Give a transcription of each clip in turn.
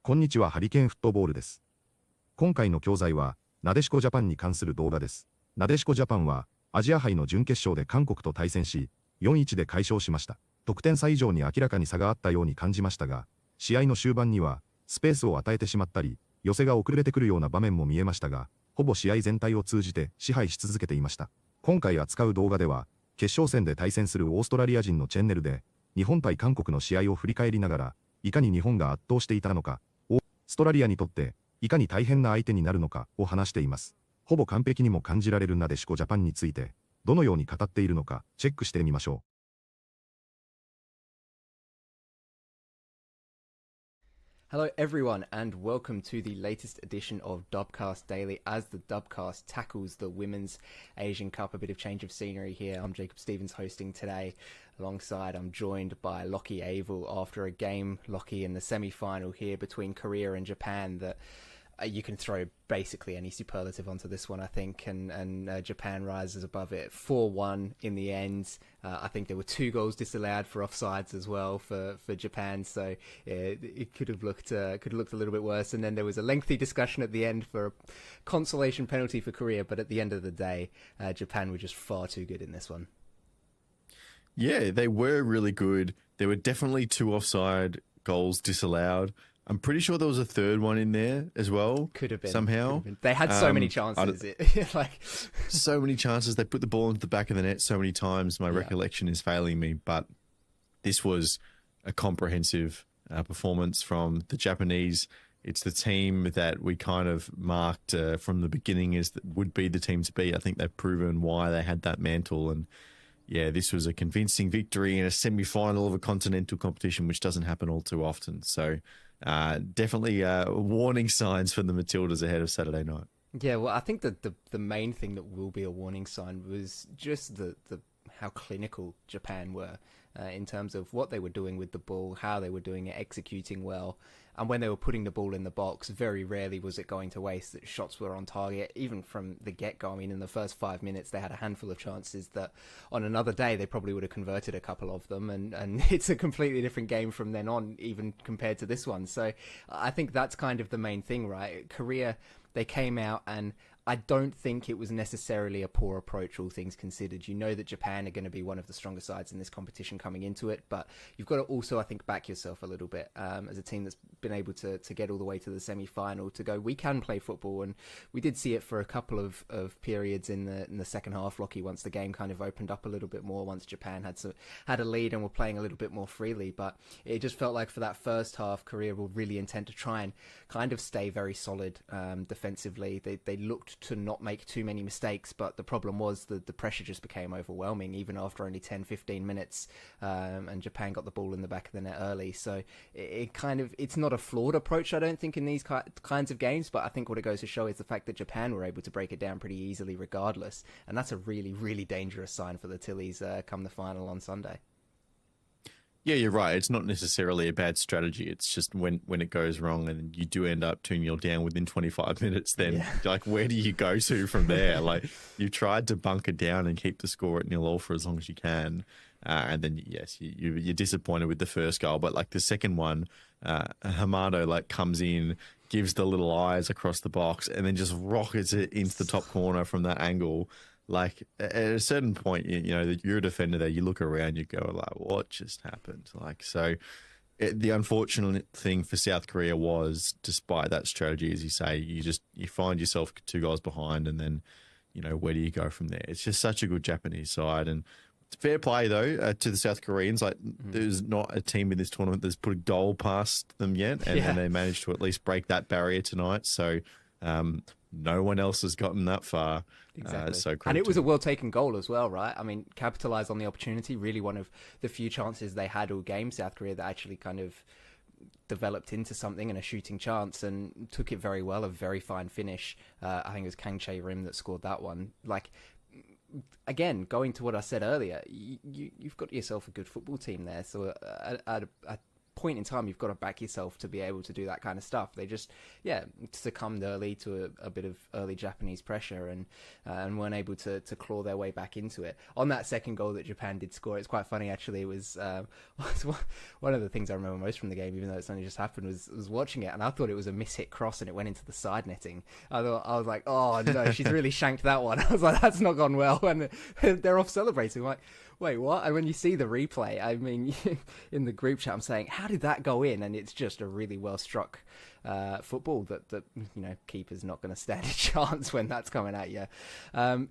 こんにちは、ハリケーンフットボールです。今回の教材は、なでしこジャパンに関する動画です。なでしこジャパンは、アジア杯の準決勝で韓国と対戦し、4-1で快勝しました。得点差以上に明らかに差があったように感じましたが、試合の終盤には、スペースを与えてしまったり、寄せが遅れてくるような場面も見えましたが、ほぼ試合全体を通じて支配し続けていました。今回扱う動画では、決勝戦で対戦するオーストラリア人のチェンネルで、日本対韓国の試合を振り返りながら、いかに日本が圧倒していたのか、オーストラリアにとって、いかに大変な相手になるのかを話しています。ほぼ完璧にも感じられるなでしこジャパンについて、どのように語っているのか、チェックしてみましょう。Hello everyone and welcome to the latest edition of Dubcast Daily as the Dubcast tackles the Women's Asian Cup. A bit of change of scenery here. I'm Jacob Stevens hosting today. Alongside I'm joined by Lockie Avil after a game, Lockie, in the semi-final here between Korea and Japan that you can throw basically any superlative onto this one, I think, and Japan rises above it 4-1 in the end. I think there were 2 goals disallowed for offsides as well for Japan, so it could have looked a little bit worse. And then there was a lengthy discussion at the end for a consolation penalty for Korea, but at the end of the day, Japan were just far too good in this one. Yeah, they were really good. There were definitely 2 offside goals disallowed. I'm pretty sure there was a 3rd one in there as well. Could have been. Somehow. Have been. They had so many chances. So many chances. They put the ball into the back of the net so many times. My recollection is failing me. But this was a comprehensive performance from the Japanese. It's the team that we kind of marked from the beginning as would be the team to beat. I think they've proven why they had that mantle. And yeah, this was a convincing victory in a semi-final of a continental competition, which doesn't happen all too often. So definitely warning signs for the Matildas ahead of Saturday night. Yeah, well, I think that the main thing that will be a warning sign was just the how clinical Japan were in terms of what they were doing with the ball, how they were doing it, executing well. And when they were putting the ball in the box, very rarely was it going to waste. That shots were on target, even from the get-go. I mean, in the first 5 minutes, they had a handful of chances that on another day, they probably would have converted a couple of them. And it's a completely different game from then on, even compared to this one. So I think that's kind of the main thing, right? Korea, they came out and I don't think it was necessarily a poor approach, all things considered. You know that Japan are going to be one of the stronger sides in this competition coming into it, but you've got to also, I think, back yourself a little bit as a team that's been able to get all the way to the semi-final, to go, we can play football. And we did see it for a couple of periods in the second half, Lockie, once the game kind of opened up a little bit more, once Japan had a lead and were playing a little bit more freely. But it just felt like for that first half, Korea were really intent to try and kind of stay very solid defensively. They looked to not make too many mistakes, but the problem was that the pressure just became overwhelming even after only 10-15 minutes, and Japan got the ball in the back of the net early. So it's not a flawed approach, I don't think, in these kinds of games, but I think what it goes to show is the fact that Japan were able to break it down pretty easily regardless, and that's a really, really dangerous sign for the Tillies come the final on Sunday. Yeah, you're right. It's not necessarily a bad strategy. It's just when it goes wrong and you do end up 2-0 down within 25 minutes, then like, where do you go to from there? Like, you tried to bunker down and keep the score at 0-0 for as long as you can. And then, yes, you're disappointed with the first goal. But like the second one, Hamado like comes in, gives the little eyes across the box and then just rockets it into the top corner from that angle. Like, at a certain point, you know, you're a defender there, you look around, you go like, what just happened? Like, so the unfortunate thing for South Korea was, despite that strategy, as you say, you find yourself 2 goals behind and then, you know, where do you go from there? It's just such a good Japanese side. And fair play, though, to the South Koreans. Like, there's not a team in this tournament that's put a goal past them yet, and they managed to at least break that barrier tonight. So, no one else has gotten that far. Exactly. And it was a well-taken goal as well, right? I mean, capitalised on the opportunity. Really one of the few chances they had all game, South Korea, that actually kind of developed into something and a shooting chance and took it very well, a very fine finish. I think it was Kang Chae-rim that scored that one. Like, again, going to what I said earlier, you've got yourself a good football team there. So at a point in time, you've got to back yourself to be able to do that kind of stuff. They just, succumbed early to a bit of early Japanese pressure and weren't able to claw their way back into it. On that second goal that Japan did score, it's quite funny actually. It was one of the things I remember most from the game, even though it's only just happened, was watching it, and I thought it was a mishit cross and it went into the side netting. I was like, oh no, she's really shanked that one. I was like, that's not gone well, and they're off celebrating. I'm like, wait, what? And when you see the replay, I mean, in the group chat, I'm saying, how did that go in? And it's just a really well struck football that keeper's not going to stand a chance when that's coming at you.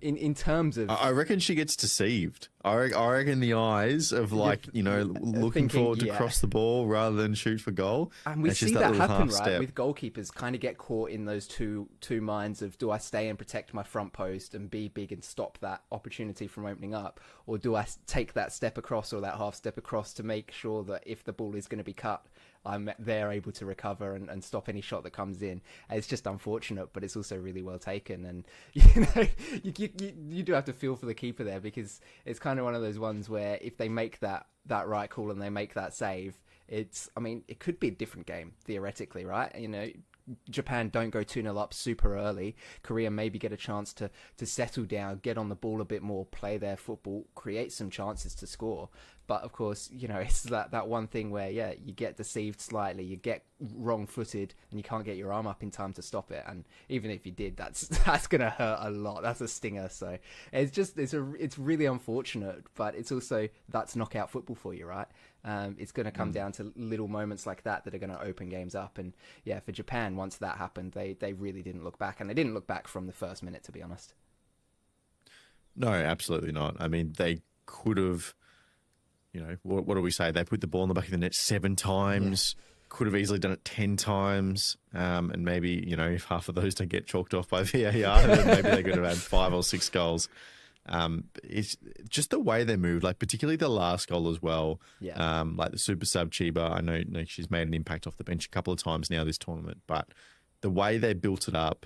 In terms of, I reckon she gets deceived. I reckon the eyes of looking forward to cross the ball rather than shoot for goal. And we see that happen, right? With goalkeepers kind of get caught in those two minds of, do I stay and protect my front post and be big and stop that opportunity from opening up, or do I take that step across or that half step across to make sure that if the ball is going to be cut, they're able to recover and stop any shot that comes in. And it's just unfortunate, but it's also really well taken. And you do have to feel for the keeper there, because it's kind of one of those ones where if they make that right call and they make that save, it could be a different game theoretically, right? Japan don't go 2-0 up super early. Korea maybe get a chance to settle down, get on the ball a bit more, play their football, create some chances to score. But of course, it's that one thing where, you get deceived slightly, you get wrong-footed, and you can't get your arm up in time to stop it. And even if you did, that's going to hurt a lot. That's a stinger. So it's really unfortunate, but it's also, that's knockout football for you, right? It's going to come down to little moments like that are going to open games up. And for Japan, once that happened, they really didn't look back, and they didn't look back from the first minute, to be honest. No, absolutely not. I mean, they could have, what do we say? They put the ball in the back of the net 7 times. Yeah. Could have easily done it 10 times. And maybe, if half of those don't get chalked off by VAR, then maybe they could have had 5 or 6 goals. It's just the way they moved, like particularly the last goal as well. Yeah. Like the super sub Chiba, I know she's made an impact off the bench a couple of times now this tournament, but the way they built it up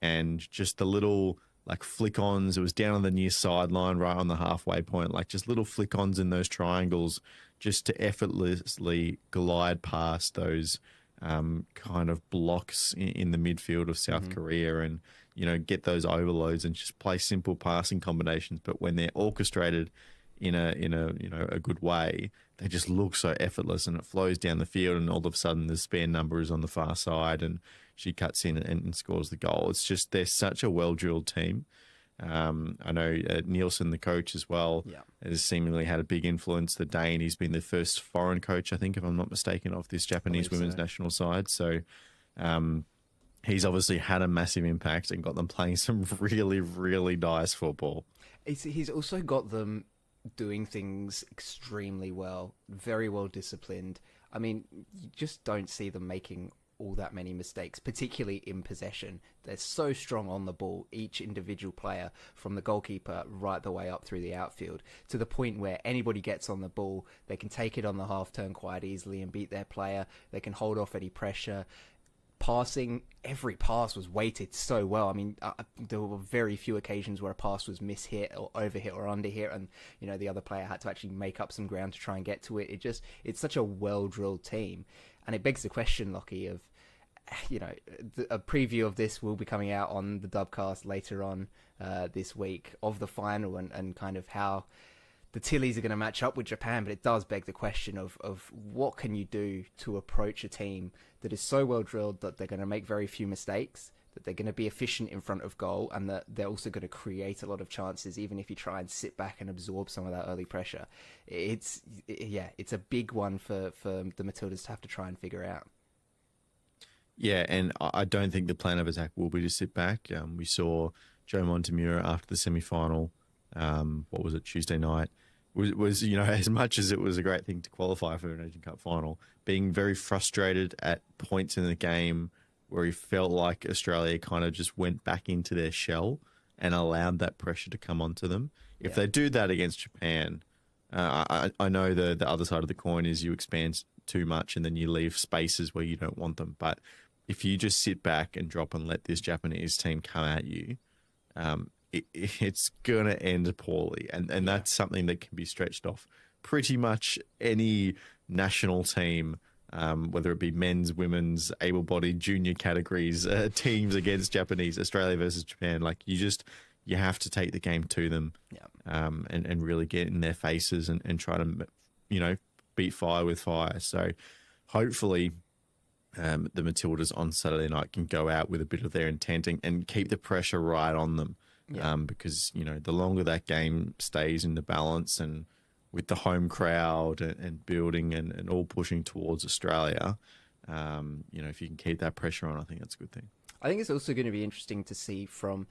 and just the little like flick-ons, it was down on the near sideline, right on the halfway point, like just little flick-ons in those triangles just to effortlessly glide past those kind of blocks in the midfield of South Korea and, get those overloads and just play simple passing combinations. But when they're orchestrated in a good way, they just look so effortless and it flows down the field, and all of a sudden the spare number is on the far side and she cuts in and scores the goal. It's just, they're such a well-drilled team. I know Nielsen, the coach as well, has seemingly had a big influence. The Dane, he's been the first foreign coach, I think, if I'm not mistaken, of this Japanese women's national side. So he's obviously had a massive impact and got them playing some really, really nice football. He's also got them doing things extremely well, very well disciplined. I mean, you just don't see them making all that many mistakes, particularly in possession. They're so strong on the ball, each individual player, from the goalkeeper right the way up through the outfield, to the point where anybody gets on the ball, they can take it on the half turn quite easily and beat their player. They can hold off any pressure. Passing, every pass was weighted so well. I mean, there were very few occasions where a pass was mishit or overhit or underhit, and the other player had to actually make up some ground to try and get to it. It's such a well-drilled team, and it begs the question, Lockie, of a preview of this will be coming out on the Dubcast later on this week of the final and kind of how the Tillies are going to match up with Japan. But it does beg the question of what can you do to approach a team that is so well drilled that they're going to make very few mistakes, that they're going to be efficient in front of goal, and that they're also going to create a lot of chances, even if you try and sit back and absorb some of that early pressure. It's a big one for the Matildas to have to try and figure out. Yeah, and I don't think the plan of attack will be to sit back. We saw Joe Montemurro after the semi-final, Tuesday night, was as much as it was a great thing to qualify for an Asian Cup final, being very frustrated at points in the game where he felt like Australia kind of just went back into their shell and allowed that pressure to come onto them. If they do that against Japan, I know the other side of the coin is you expand too much and then you leave spaces where you don't want them. But if you just sit back and drop and let this Japanese team come at you, it's going to end poorly. And that's something that can be stretched off pretty much any national team whether it be men's, women's, able-bodied, junior categories, teams against Japanese, Australia versus Japan. Like you have to take the game to them, and really get in their faces and try to, beat fire with fire. So hopefully the Matildas on Saturday night can go out with a bit of their intent and keep the pressure right on them. Because, the longer that game stays in the balance and with the home crowd and building and all pushing towards Australia, if you can keep that pressure on, I think that's a good thing. I think it's also going to be interesting to see from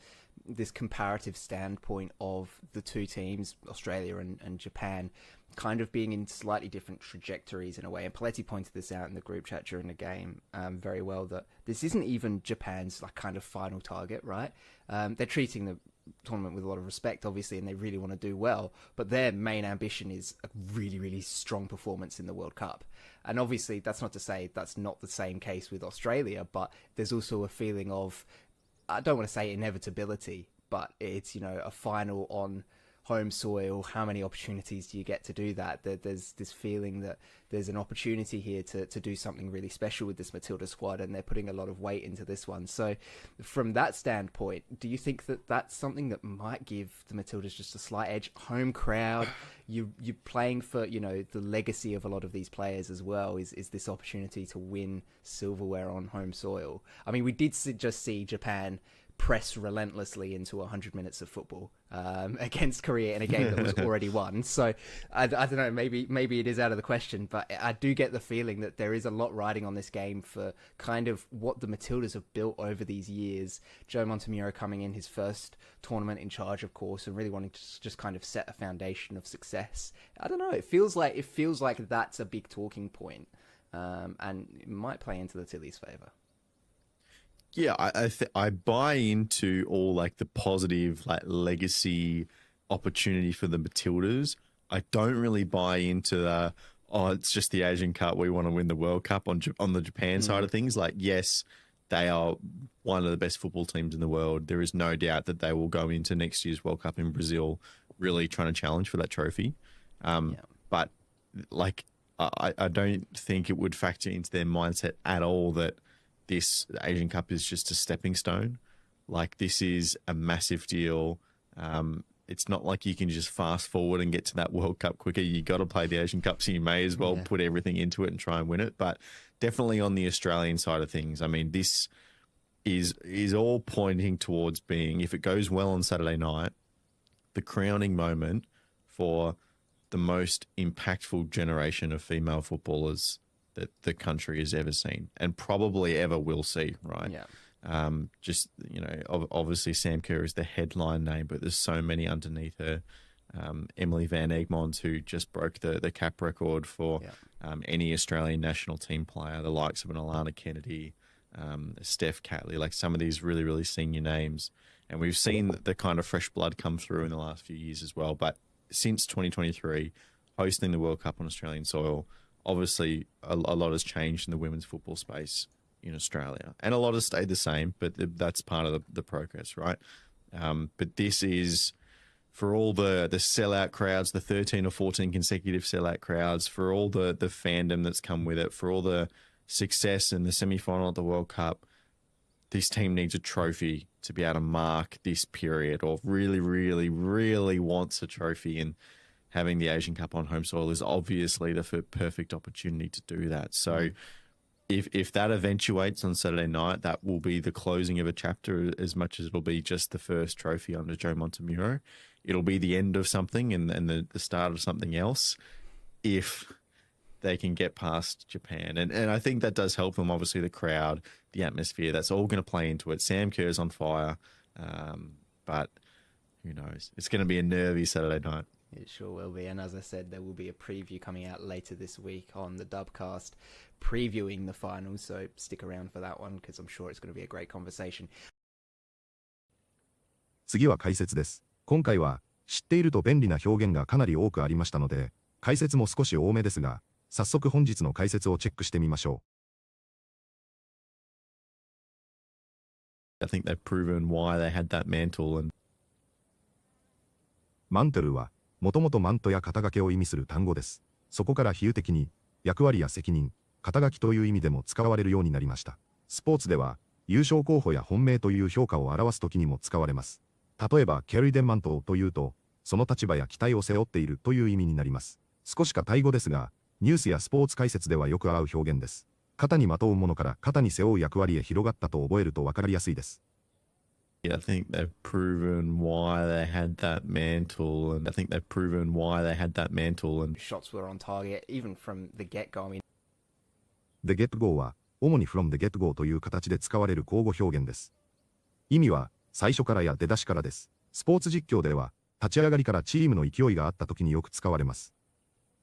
this comparative standpoint of the two teams, Australia and Japan, kind of being in slightly different trajectories in a way. And Paletti pointed this out in the group chat during the game very well, that this isn't even Japan's kind of final target, right? They're treating the tournament with a lot of respect, obviously, and they really want to do well, but their main ambition is a really, really strong performance in the World Cup. And obviously that's not to say that's not the same case with Australia, but there's also a feeling of, I don't want to say inevitability, but it's, a final on home soil. How many opportunities do you get to do that? There's this feeling that there's an opportunity here to do something really special with this Matilda squad, and they're putting a lot of weight into this one. So from that standpoint, do you think that that's something that might give the Matildas just a slight edge? Home crowd, you're playing for, the legacy of a lot of these players as well, is this opportunity to win silverware on home soil. I mean, we did just see Japan press relentlessly into 100 minutes of football against Korea in a game that was already won. So I don't know, maybe it is out of the question, but I do get the feeling that there is a lot riding on this game for kind of what the Matildas have built over these years. Joe Montemurro coming in, his first tournament in charge, of course, and really wanting to just kind of set a foundation of success. I don't know, it feels like that's a big talking point, and it might play into the Tillies' favour. Yeah, I buy into all the positive legacy opportunity for the Matildas. I don't really buy into the it's just the Asian Cup, we want to win the World Cup on the Japan side of things. Yes, they are one of the best football teams in the world. There is no doubt that they will go into next year's World Cup in Brazil really trying to challenge for that trophy. But I don't think it would factor into their mindset at all that this Asian Cup is just a stepping stone. This is a massive deal. It's not like you can just fast forward and get to that World Cup quicker. You got to play the Asian Cup, so you may as well put everything into it and try and win it. But definitely on the Australian side of things, I mean, this is all pointing towards being, if it goes well on Saturday night, the crowning moment for the most impactful generation of female footballers that the country has ever seen and probably ever will see, right? Yeah. Obviously Sam Kerr is the headline name, but there's so many underneath her. Emily Van Egmond, who just broke the cap record for any Australian national team player, the likes of an Alana Kennedy, Steph Catley, some of these really, really senior names. And we've seen the kind of fresh blood come through in the last few years as well. But since 2023, hosting the World Cup on Australian soil, obviously, a lot has changed in the women's football space in Australia. And a lot has stayed the same, but that's part of the progress, right? But this is, for all the sellout crowds, the 13 or 14 consecutive sellout crowds, for all the fandom that's come with it, for all the success in the semi-final at the World Cup, this team needs a trophy to be able to mark this period, or really, really, really wants a trophy. And having the Asian Cup on home soil is obviously the perfect opportunity to do that. So if that eventuates on Saturday night, that will be the closing of a chapter as much as it'll be just the first trophy under Joe Montemurro. It'll be the end of something and the start of something else if they can get past Japan. And I think that does help them. Obviously, the crowd, the atmosphere, that's all going to play into it. Sam Kerr's on fire, but who knows? It's going to be a nervy Saturday night. It sure will be. And as I said, there will be a preview coming out later this week on the Dubcast previewing the finals. So stick around for that one because I'm sure it's going to be a great conversation. 次は解説です。今回は知っていると便利な表現がかなり多くありましたので、解説も少し多めですが、早速本日の解説をチェックしてみましょう。I think they've proven why they had that mantle and... マントルはもともとマントや肩掛けを意味する単語です。そこから比喩的に役割や責任、肩書きという意味でも使われるようになりました。スポーツでは、優勝候補や本命という評価を表すときにも使われます。例えば、キャリーデンマントというと、その立場や期待を背負っているという意味になります。少しかタイ語ですが、ニュースやスポーツ解説ではよく合う表現です。肩にまとうものから肩に背負う役割へ広がったと覚えると分かりやすいです。Yeah, I think they've proven why they had that mantle, and I think they've proven why they had that mantle. And Shots were on target even from the get-go. I mean, The get-go は、主に from the get-go という形で使われる口語表現です。意味は、最初からや出だしからです。スポーツ実況では、立ち上がりからチームの勢いがあった時によく使われます。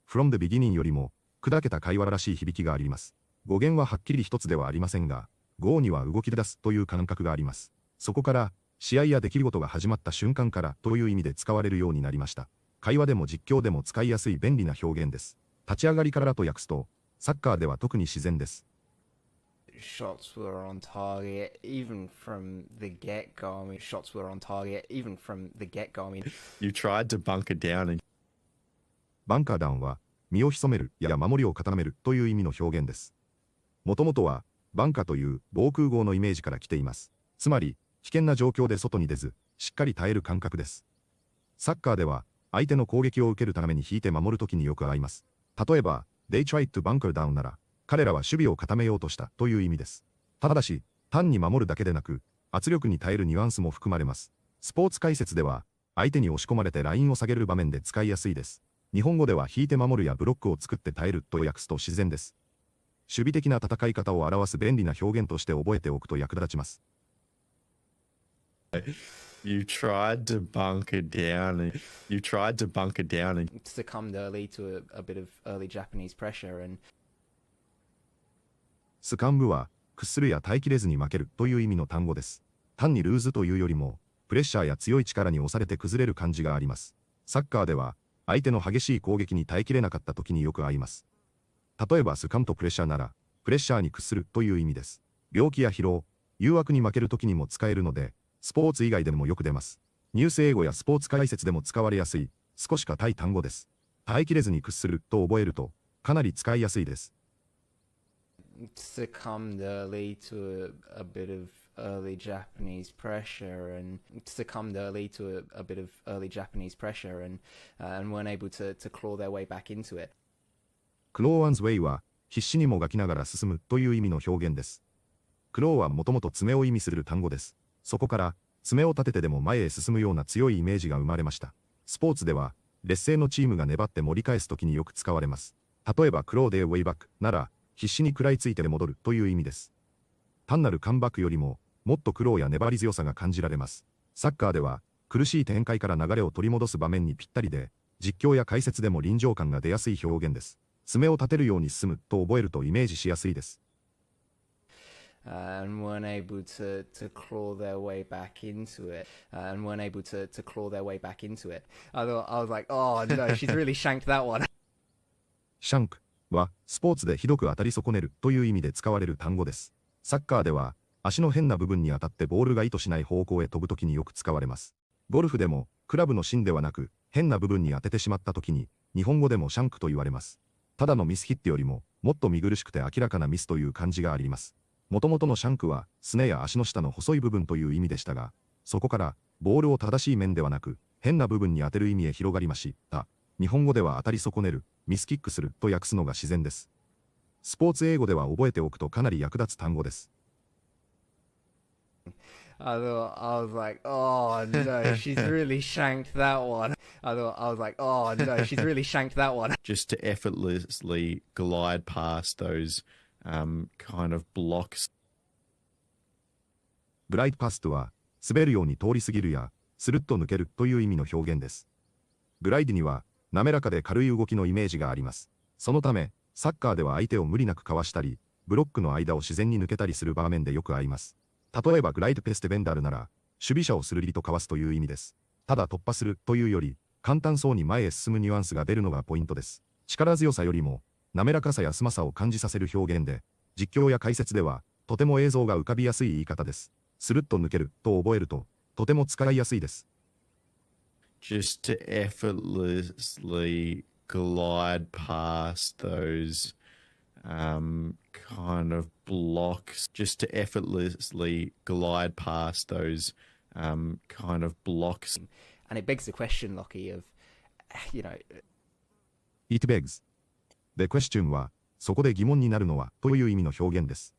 from the beginning よりも、砕けた会話らしい響きがあります。語源ははっきり一つではありませんが、go には動き出すという感覚があります。そこから、試合や出来事が始まった瞬間からという意味で使われるようになりました。会話でも実況でも使いやすい便利な表現です。立ち上がりからと訳すと、サッカーでは特に自然です。shots were on target even from the get-go. I mean, shots were on target even from the get-go. I mean, you tried to bunker down, and バンカーダウンは、身を潜めるや守りを固めるという意味の表現です。もともとは、バンカーという防空壕のイメージから来ています。つまり、危険な状況で外に出ず、しっかり耐える感覚です。サッカーでは、相手の攻撃を受けるために引いて守るときによく合います。例えば、They tried to bunker down なら、彼らは守備を固めようとしたという意味です。ただし、単に守るだけでなく、圧力に耐えるニュアンスも含まれます。スポーツ解説では、相手に押し込まれてラインを下げる場面で使いやすいです。日本語では引いて守るやブロックを作って耐えると訳すと自然です。守備的な戦い方を表す便利な表現として覚えておくと役立ちます。you tried to bunker down, and you tried to bunker down, and succumbed early to a bit of early Japanese pressure, and スカンブは、屈するや耐えきれずに負けるという意味の単語です。単にルーズというよりも、プレッシャーや強い力に押されて崩れる感じがあります。サッカーでは、相手の激しい攻撃に耐えきれなかった時によく合います。例えばスカンとプレッシャーなら、プレッシャーに屈するという意味です。病気や疲労、誘惑に負ける時にも使えるので、スポーツ以外でもよく出ます。ニュース英語やスポーツ解説でも使われやすい、少し硬い単語です。耐えきれずに屈すると覚えると、かなり使いやすいです。succumbed early to a bit of early Japanese pressure, and succumbed early to a bit of early Japanese pressure, and weren't able to claw their way back into it. claw one's way は、必死にもがきながら進むという意味の表現です。claw はもともと爪を意味する単語です。そこから、爪を立ててでも前へ進むような強いイメージが生まれました。スポーツでは、劣勢のチームが粘って盛り返すときによく使われます。例えば claw their way back なら、必死に食らいついて戻るという意味です。単なるカムバックよりも、もっと苦労や粘り強さが感じられます。サッカーでは、苦しい展開から流れを取り戻す場面にぴったりで、実況や解説でも臨場感が出やすい表現です。爪を立てるように進むと覚えるとイメージしやすいです。And weren't able to claw their way back into it. And weren't able to claw their way back into it. I was like, oh no, she's really shanked that one. シャンクは、スポーツでひどく当たり損ねるという意味で使われる単語です。サッカーでは、足の変な部分に当たってボールが意図しない方向へ飛ぶときによく使われます。ゴルフでも、クラブの芯ではなく、変な部分に当ててしまったときに、日本語でもシャンクと言われます。ただのミスヒットよりも、もっと見苦しくて明らかなミスという感じがあります。もともとのシャンクは、すねや足の下の細い部分という意味でしたが、そこから、ボールを正しい面ではなく、変な部分に当てる意味へ広がりました。日本語では当たり損ねる、ミスキックすると訳すのが自然です。スポーツ英語では覚えておくとかなり役立つ単語です。I was like, oh no, she's really shanked that one. I was like, oh no, she's really shanked that one. just to effortlessly glide past those kind of blocks. グライドパスとは、滑るように通り過ぎるや、スルッと抜けるという意味の表現です。グライドには、滑らかで軽い動きのイメージがあります。そのため、サッカーでは相手を無理なくかわしたり、ブロックの間を自然に抜けたりする場面でよく合います。例えばグライドペステベンダルなら、守備者をスルリとかわすという意味です。ただ突破するというより、簡単そうに前へ進むニュアンスが出るのがポイントです。力強さよりも、滑らかさやスマさを感じさせる表現で、実況や解説では、とても映像が浮かびやすい言い方です。スルッと抜けると覚えると、とても使いやすいです。just to effortlessly glide past those kind of blocks just to effortlessly glide past those kind of blocks. And it begs the question, Lockie, of, It begs. The question は、そこで疑問になるのはという意味の表現です。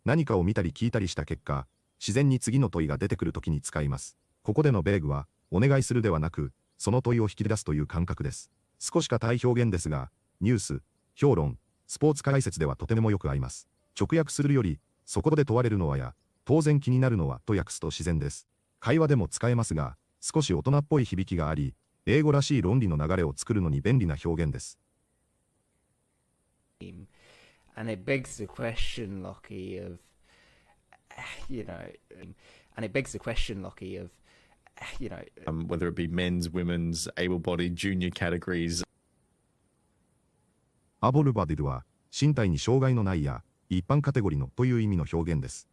何かを見たり聞いたりした結果、自然に次の問いが出てくるときに使います。ここでのbegは、お願いするではなく、その問いを引き出すという感覚です。少し硬い表現ですが、ニュース、評論、スポーツ解説ではとてもよく合います。直訳するより、そこで問われるのはや、当然気になるのはと訳すと自然です。会話でも使えますが、少し大人っぽい響きがあり、英語らしい論理の流れを作るのに便利な表現です。And it begs the question, Lockie, of, and it begs the question, Lockie, of, whether it be men's, women's, able-bodied, junior categories. Able-bodied は、身体に障害のないや、一般カテゴリーのという意味の表現です。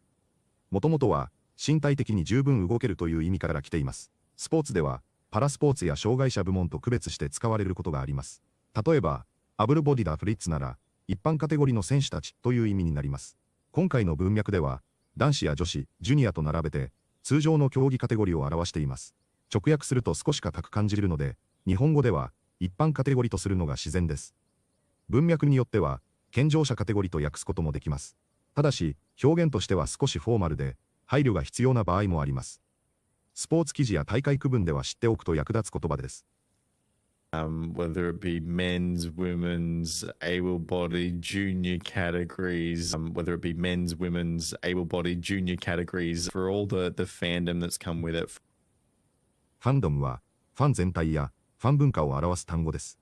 もともとは、身体的に十分動けるという意味から来ています。スポーツでは、パラスポーツや障害者部門と区別して使われることがあります。例えば、Able-bodied athletesなら、一般カテゴリーの選手たちという意味になります。今回の文脈では、男子や女子、ジュニアと並べて、通常の競技カテゴリーを表しています。直訳すると少し硬く感じるので、日本語では、一般カテゴリーとするのが自然です。文脈によっては、健常者カテゴリーと訳すこともできます。ただし、表現としては少しフォーマルで、配慮が必要な場合もあります。スポーツ記事や大会区分では知っておくと役立つ言葉です。Whether it be men's, women's, able-bodied, junior categories, whether it be men's, women's, able-bodied, junior categories, for all the fandom that's come with it. ファンドムは、ファン全体やファン文化を表す単語です。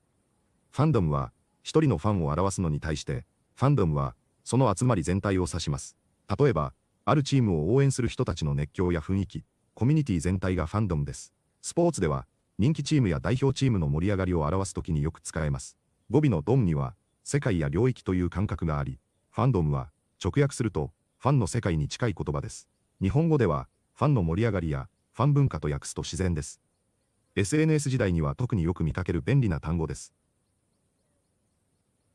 ファンドムは、一人のファンを表すのに対して、ファンドムは、その集まり全体を指します。例えば、あるチームを応援する人たちの熱狂や雰囲気、コミュニティ全体がファンドムです。スポーツでは、人気チームや代表チームの盛り上がりを表すときによく使えます。語尾のドンには、世界や領域という感覚があり、ファンドムは、直訳すると、ファンの世界に近い言葉です。日本語では、ファンの盛り上がりや、ファン文化と訳すと自然です。SNS 時代には特によく見かける便利な単語です。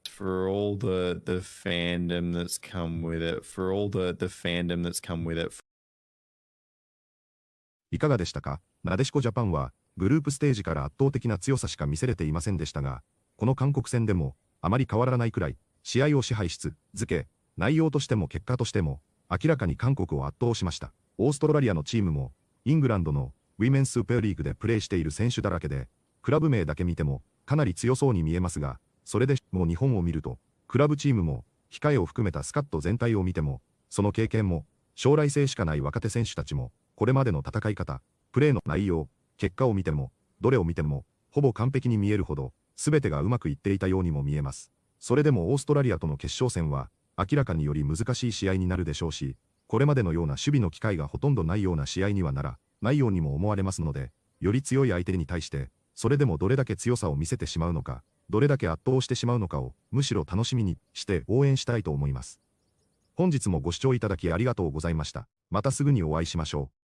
For all the fandom that's come with it, for all the fandom that's come with it. いかがでしたか？なでしこジャパンは、グループステージから圧倒的な強さしか見せれていませんでしたが、この韓国戦でも、あまり変わらないくらい、試合を支配し続け、内容としても結果としても、明らかに韓国を圧倒しました。オーストラリアのチームも、イングランドのウィメンスーパーリーグでプレーしている選手だらけで、クラブ名だけ見ても、かなり強そうに見えますが、それでもう日本を見ると、クラブチームも、控えを含めたスカット全体を見ても、その経験も、将来性しかない若手選手たちも、これまでの戦い方、プレーの内容、結果を見ても、どれを見ても、ほぼ完璧に見えるほど、すべてがうまくいっていたようにも見えます。それでもオーストラリアとの決勝戦は、明らかにより難しい試合になるでしょうし、これまでのような守備の機会がほとんどないような試合にはならないようにも思われますので、より強い相手に対して、それでもどれだけ強さを見せてしまうのか、どれだけ圧倒してしまうのかを、むしろ楽しみにして応援したいと思います。本日もご視聴いただきありがとうございました。またすぐにお会いしましょう。